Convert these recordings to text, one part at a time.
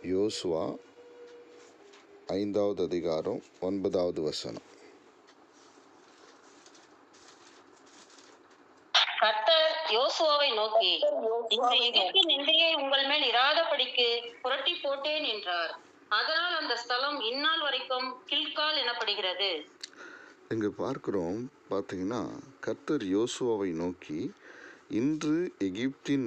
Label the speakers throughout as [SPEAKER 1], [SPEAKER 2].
[SPEAKER 1] யோசுவா 5வது அதிகாரம் 9வது வசனம்.
[SPEAKER 2] கர்த்தர் யோசுவாவை நோக்கி, இந்த எகிப்தின் நிந்தையை உங்கள் மேல் இராதபடிக்கு புரட்டி போட்டேன் என்றார். அதனால் அந்த ஸ்தலம் இந்நாள் வரைக்கும் கில்கால் எனப்படுகிறது.
[SPEAKER 1] இங்கு பார்க்கிறோம், பார்த்தீங்கன்னா, கர்த்தர் யோசுவாவை நோக்கி, இன்று எகிப்தின்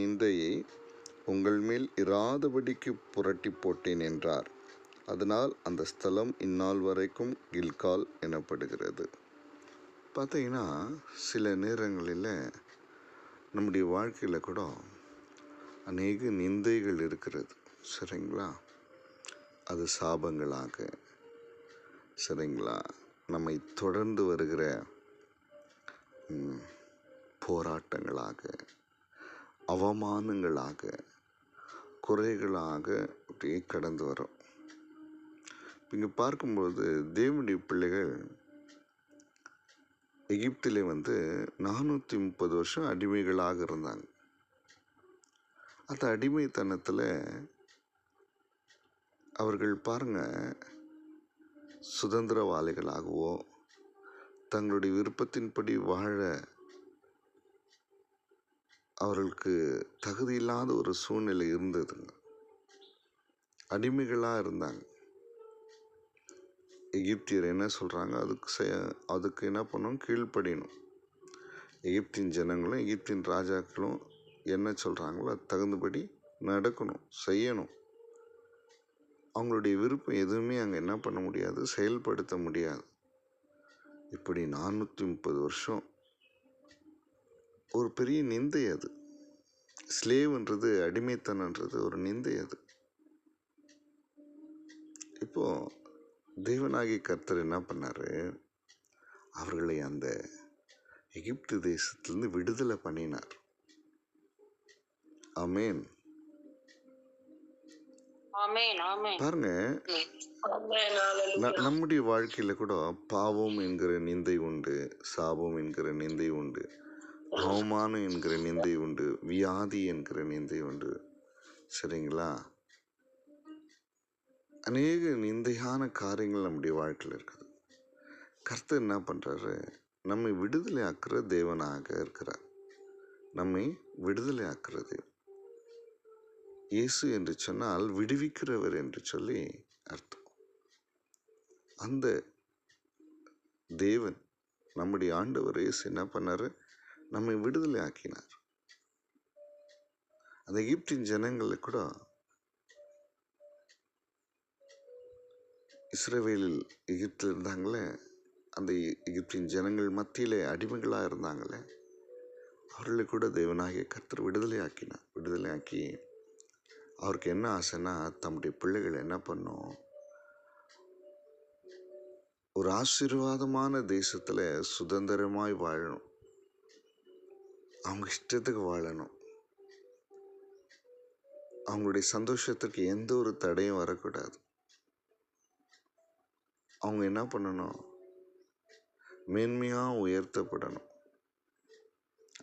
[SPEAKER 1] நிந்தையை உங்கள் மேல் இராதபடிக்கு புரட்டி போட்டேன் என்றார். அதனால் அந்த ஸ்தலம் இந்நாள் வரைக்கும் கில்கால் எனப்படுகிறது. பார்த்தீங்கன்னா, சில நேரங்களில் நம்முடைய வாழ்க்கையில் கூட அநேக நிந்தைகள் இருக்கிறது, சரிங்களா? அது சாபங்களாக, சரிங்களா, நம்மை தொடர்ந்து வருகிற போராட்டங்களாக, அவமானங்களாக, குறைகளாக அப்படியே கடந்து வரும். இங்கே பார்க்கும்போது தேவனுடைய பிள்ளைகள் எகிப்திலே 430 வருஷம் அடிமைகளாக இருந்தாங்க. அந்த அடிமைத்தனத்தில் அவர்கள் பாருங்க, சுதந்திரவாளிகளாகவோ தங்களுடைய விருப்பத்தின்படி வாழ அவர்களுக்கு தகுதியில்லாத ஒரு சூழ்நிலை இருந்ததுங்க. அடிமைகளாக இருந்தாங்க. எகிப்தியர் என்ன சொல்கிறாங்க, அதுக்கு என்ன பண்ணணும், கீழ்ப்படியணும். எகிப்தின் ஜனங்களும் எகிப்தின் ராஜாக்களும் என்ன சொல்கிறாங்களோ அது தகுந்தபடி நடக்கணும், செய்யணும். அவங்களுடைய விருப்பம் எதுவுமே அங்கே என்ன பண்ண முடியாது, செயல்படுத்த முடியாது. இப்படி 430 வருஷம் ஒரு பெரிய நிந்தை. அது ஸ்லேவ்ன்றது, அடிமைத்தனன்றது ஒரு நிந்தை. அது இப்போ தேவனாகிய கர்த்தர் என்ன பண்ணாரு, அவர்களை அந்த எகிப்து தேசத்திலிருந்து விடுதலை பண்ணினார். ஆமென். பாருங்க, நம்முடைய வாழ்க்கையில கூட பாவம் என்கிற நிந்தை உண்டு, சாபம் என்கிற நிந்தை உண்டு, அவமானம் என்கிற நிந்தை உண்டு, வியாதி என்கிற நிந்தை உண்டு, சரிங்களா? அநேக நிந்தையான காரியங்கள் நம்முடைய வாழ்க்கையில் இருக்குது. கர்த்தர் என்ன பண்ணுறாரு, நம்மை விடுதலை ஆக்குற தேவனாக இருக்கிறார். நம்மை விடுதலை ஆக்குறது இயேசு என்று சொன்னால் விடுவிக்கிறவர் என்று சொல்லி அர்த்தம். அந்த தேவன், நம்முடைய ஆண்டவர் இயேசு என்ன பண்ணாரு, நம்மை விடுதலை ஆக்கினார். அந்த எகிப்தின் ஜனங்களில் கூட, இஸ்ரவேலில் எகிப்தில் இருந்தாங்களே, அந்த எகிப்தின் ஜனங்கள் மத்தியிலே அடிமைகளாக இருந்தாங்களே, அவர்களை கூட தேவனாகிய கர்த்தர் விடுதலை ஆக்கி அவருக்கு என்ன ஆசைன்னா, தம்முடைய பிள்ளைகள் என்ன பண்ணும், ஒரு ஆசீர்வாதமான தேசத்தில் சுதந்திரமாய் வாழணும், அவங்க இஷ்டத்துக்கு வாழணும், அவங்களுடைய சந்தோஷத்துக்கு எந்த ஒரு தடையும் வரக்கூடாது. அவங்க என்ன பண்ணணும், மேன்மையாக உயர்த்தப்படணும்.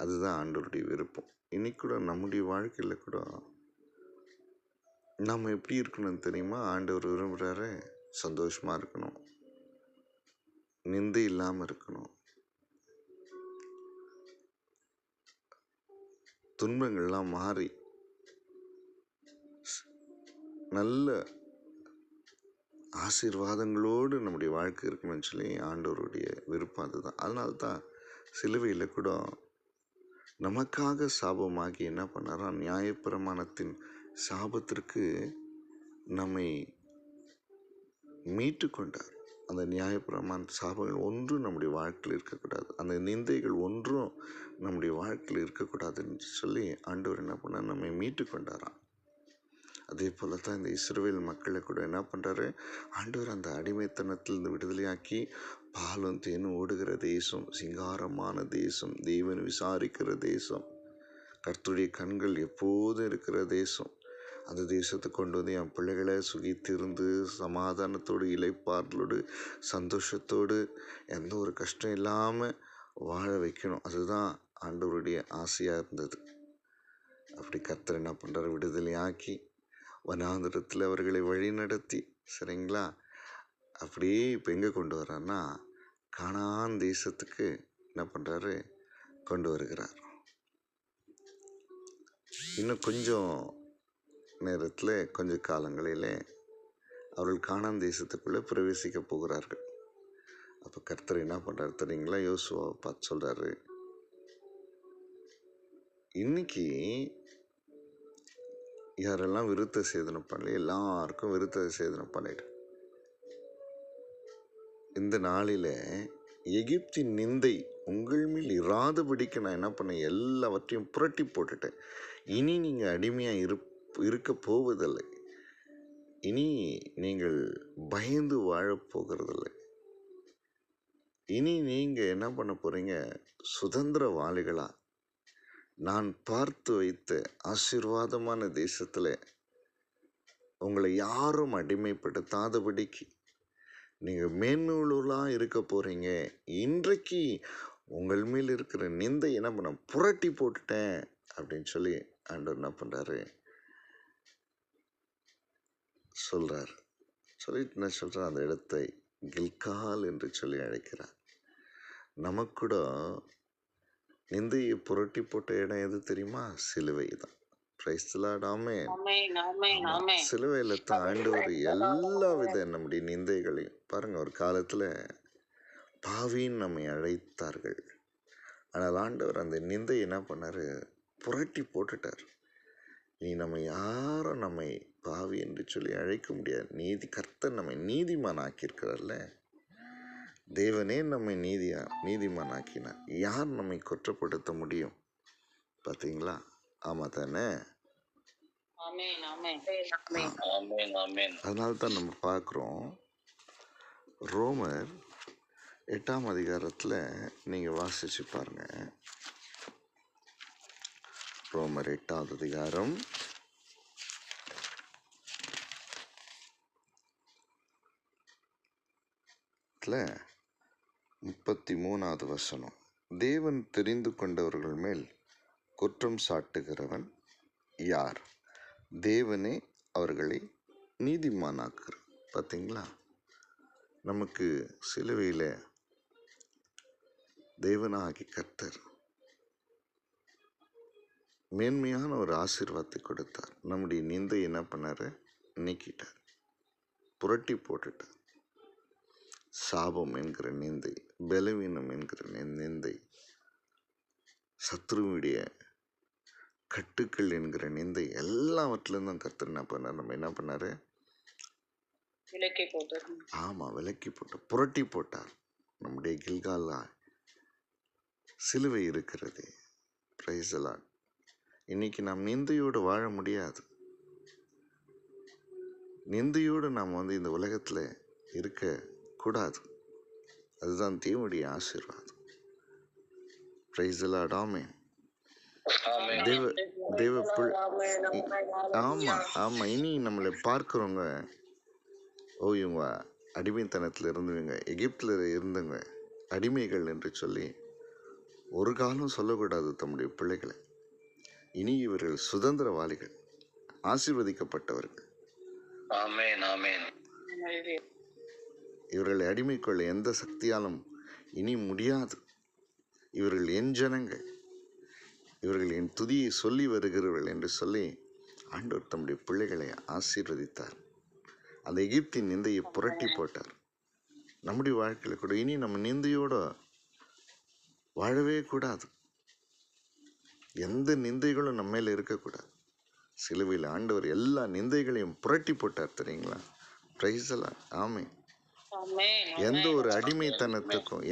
[SPEAKER 1] அதுதான் ஆண்டவருடைய விருப்பம். இன்னைக்கு கூட நம்முடைய வாழ்க்கையில் கூட நம்ம எப்படி இருக்கணும்னு தெரியுமா? ஆண்டவர் விரும்புகிறாரு, சந்தோஷமாக இருக்கணும், நிந்தை இல்லாமல் இருக்கணும், துன்பங்கள்லாம் மாறி நல்ல ஆசீர்வாதங்களோடு நம்முடைய வாழ்க்கை இருக்கணும்னு சொல்லி ஆண்டவருடைய விருப்பம் அதுதான். அதனால தான் சிலுவையில் கூட நமக்காக சாபமாகி என்ன பண்ணாரா, நியாயப்பிரமாணத்தின் சாபத்திற்கு நம்மை மீட்டு கொண்டார். அந்த நியாயப்பிரமாண சாபங்கள் ஒன்றும் நம்முடைய வாழ்க்கையில் இருக்கக்கூடாது, அந்த நிந்தைகள் ஒன்றும் நம்முடைய வாழ்க்கையில் இருக்கக்கூடாதுன்னு சொல்லி ஆண்டவர் என்ன பண்ணார், நம்மை மீட்டு கொண்டாராம். அதே போல தான் இந்த இஸ்ரவேல் மக்களை கூட என்ன பண்ணுறாரு, ஆண்டவர் அந்த அடிமைத்தனத்திலிருந்து விடுதலையாக்கி பாலும் தேனும் ஓடுகிற தேசம், சிங்காரமான தேசம், தேவன் விசாரிக்கிற தேசம், கர்த்தருடைய கண்கள் எப்போதும் இருக்கிற தேசம், அந்த தேசத்தை கொண்டு வந்து என் பிள்ளைகளை சுகித்திருந்து சமாதானத்தோடு, இளைப்பாறுதலோடு, சந்தோஷத்தோடு, எந்த ஒரு கஷ்டம் இல்லாமல் வாழ வைக்கணும். அதுதான் ஆண்டவருடைய ஆசையாக இருந்தது. அப்படி கர்த்தர் என்ன பண்ணுறாரு, விடுதலையாக்கி வனாந்திரத்தில் அவர்களை வழி நடத்தி, சரிங்களா, அப்படியே இப்போ எங்கே கொண்டு வர்றாருன்னா கானான் தேசத்துக்கு என்ன பண்ணுறாரு, கொண்டு வருகிறார். இன்னும் கொஞ்சம் நேரத்தில், கொஞ்சம் காலங்களிலே அவர்கள் கானான் தேசத்துக்குள்ளே பிரவேசிக்க போகிறார்கள். அப்போ கர்த்தர் என்ன பண்ணுறாரு தெரியுங்களா, யோசுவாவை பார்த்து சொல்கிறாரு, இன்னைக்கு யாரெல்லாம் விருத்த சேதனம் பண்ணல எல்லாருக்கும் விருத்த சேதனம் பண்ணிடு. இந்த நாளில் எகிப்தின் நிந்தை உங்கள் மேல் இராதபடிக்கு நான் என்ன பண்ணேன், எல்லாவற்றையும் புரட்டி போட்டுட்டேன். இனி நீங்கள் அடிமையாக இருக்க போவதில்லை. இனி நீங்கள் பயந்து வாழப்போகிறதில்லை. இனி நீங்கள் என்ன பண்ண போகிறீங்க, சுதந்திரவாளிகளா நான் பார்த்து வைத்த ஆசீர்வாதமான தேசத்தில் உங்களை யாரும் அடிமைப்படுத்தாதபடிக்கு நீங்கள் மேன்மையுள்ளவர்களாக இருக்க போகிறீங்க. இன்றைக்கு உங்கள் மேல் இருக்கிற நிந்தை என்ன பண்ண புரட்டி போட்டுட்டேன் அப்படின்னு சொல்லி ஆண்டவர் என்ன பண்ணுறாரு சொல்கிறார். சொல்லிட்டு என்ன சொல்கிறார், அந்த இடத்தை கில்கால் என்று சொல்லி அழைக்கிறார். நமக்கூட நிந்தையை புரட்டி போட்ட இடம் எது தெரியுமா, சிலுவை தான். சிலுவையில் தான் ஆண்டவர் எல்லா வித நம்முடைய நிந்தைகளையும் பாருங்க. ஒரு காலத்தில் பாவின்னு நம்மை அழைத்தார்கள். ஆனால் ஆண்டவர் அந்த நிந்தை என்ன பண்ணார், புரட்டி போட்டுட்டார். நீ நம்ம யாரும் நம்மை பாவி என்று சொல்லி அழைக்க முடியாது. கர்த்தர் நம்மை நீதிமான் ஆக்கியிருக்கிறார்ல. தேவனே நம்மை நீதிமான் ஆக்கினார். யார் நம்மை குற்றப்படுத்த முடியும்? பார்த்தீங்களா? ஆமாம் தானே? அதனால தான் நம்ம பார்க்குறோம், ரோமர் 8ஆம் அதிகாரத்தில் நீங்கள் வாசிச்சு பாருங்க. ரோமர் 8ஆவது அதிகாரம் 33வது வசனம். தேவன் தெரிந்து கொண்டவர்கள் மேல் குற்றம் சாட்டுகிறவன் யார்? தேவனே அவர்களை நீதிமானாக்குறார். பார்த்தீங்களா? நமக்கு சிலுவையில் தேவனாகி கர்த்தர் மேன்மையான ஒரு ஆசீர்வாதத்தை கொடுத்தார். நம்முடைய நிந்தை என்ன பண்ணார், நீக்கிட்டார், புரட்டி போட்டுட்டார். சாபம் என்கிற நிந்தை, பலவீனம் என்கிற நிந்தை, சத்ருவுடைய கட்டுக்கள் என்கிற நிந்தை, எல்லாவற்றிலிருந்தும் கர்த்தர் என்ன பண்ணார், நம்ம என்ன பண்ணாரு,
[SPEAKER 2] விலக்கி போட்டார்.
[SPEAKER 1] ஆமாம், விலக்கி போட்டார், புரட்டி போட்டார். நம்முடைய கில்காலா சிலுவை இருக்கிறது. Price the Lord. இன்னைக்கு நாம் நிந்தையோடு வாழ முடியாது. நிந்தையோடு நாம் இந்த உலகத்தில் இருக்கக்கூடாது. அதுதான் தேவனுடைய ஆசீர்வாதம். Praise the Lord. ஆமென். ஆமாம். இனி நம்மளை பார்க்குறவங்க, ஓ இவங்க அடிமைத்தனத்தில் இருந்தவங்க, எகிப்தில் இருந்தவங்க அடிமைகள் என்று சொல்லி ஒரு காலம் சொல்லக்கூடாது தம்முடைய பிள்ளைகளை. இனி இவர்கள் சுதந்திரவாளிகள், ஆசீர்வதிக்கப்பட்டவர்கள். இவர்களை அடிமை கொள்ள எந்த சக்தியாலும் இனி முடியாது. இவர்கள் என் ஜனங்கள், இவர்கள் என் துதியை சொல்லி வருகிறவர்கள் என்று சொல்லி ஆண்டவர் தம்முடைய பிள்ளைகளை ஆசீர்வதித்தார். அந்த எகிப்தின் நிந்தையை புரட்டி போட்டார். நம்முடைய வாழ்க்கையில் கூட இனி நம்ம நிந்தையோடு வாழவே கூடாது. எந்த நிந்தைகளும் நம்ம மேலே இருக்கக்கூடாது. சிலுவையில் ஆண்டவர் எல்லா நிந்தைகளையும் புரட்டி போட்டார் தெரியுங்களா? Praise the Lord. ஆமென். எந்த ஒரு அடிமைத்தனத்திற்கும்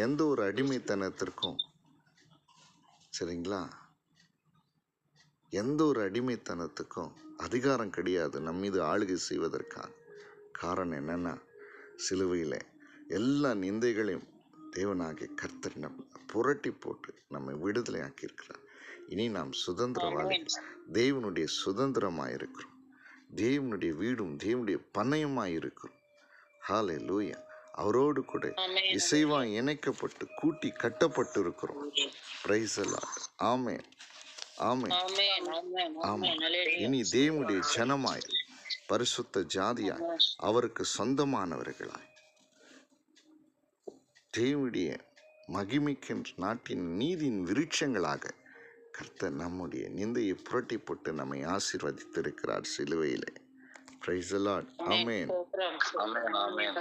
[SPEAKER 1] சரிங்களா, எந்த ஒரு அடிமைத்தனத்துக்கும் அதிகாரம் கிடையாது நம் மீது ஆளுகை செய்வதற்காக. காரணம் என்னன்னா, சிலுவையில் எல்லா நிந்தைகளையும் தேவனாகிய கர்த்தர் புரட்டி போட்டு நம்மை விடுதலை ஆக்கியிருக்கிறார். இனி நாம் சுதந்திரவாளிகள், தேவனுடைய சுதந்திரமாக இருக்கிறோம். தேவனுடைய வீடும் தேவனுடைய பண்ணையுமாய் இருக்கிறோம். ஹல்லேலூயா. அவரோடு கூட இசைவாய் இணைக்கப்பட்டு கூட்டி கட்டப்பட்டு இருக்கிறோம். Price the Lord. ஆமென். ஆமென்.
[SPEAKER 2] ஆமென், ஆமென்,
[SPEAKER 1] ஆமாம்.
[SPEAKER 2] ஆமென். அல்லேலூயா.
[SPEAKER 1] இனி தேவனுடைய ஜனமாய், பரிசுத்த ஜாதியாய், அவருக்கு சொந்தமானவர்களாய், தேவனுடைய மகிமைக்கென்று நாட்டின் நீதியின் விருட்சங்களாக கர்த்தர் நம்முடைய நிந்தையை புரட்டி போட்டு நம்மை ஆசீர்வதித்திருக்கிறார் சிலுவையிலே. Praise the Lord. Amen.
[SPEAKER 2] Amen. Amen, amen.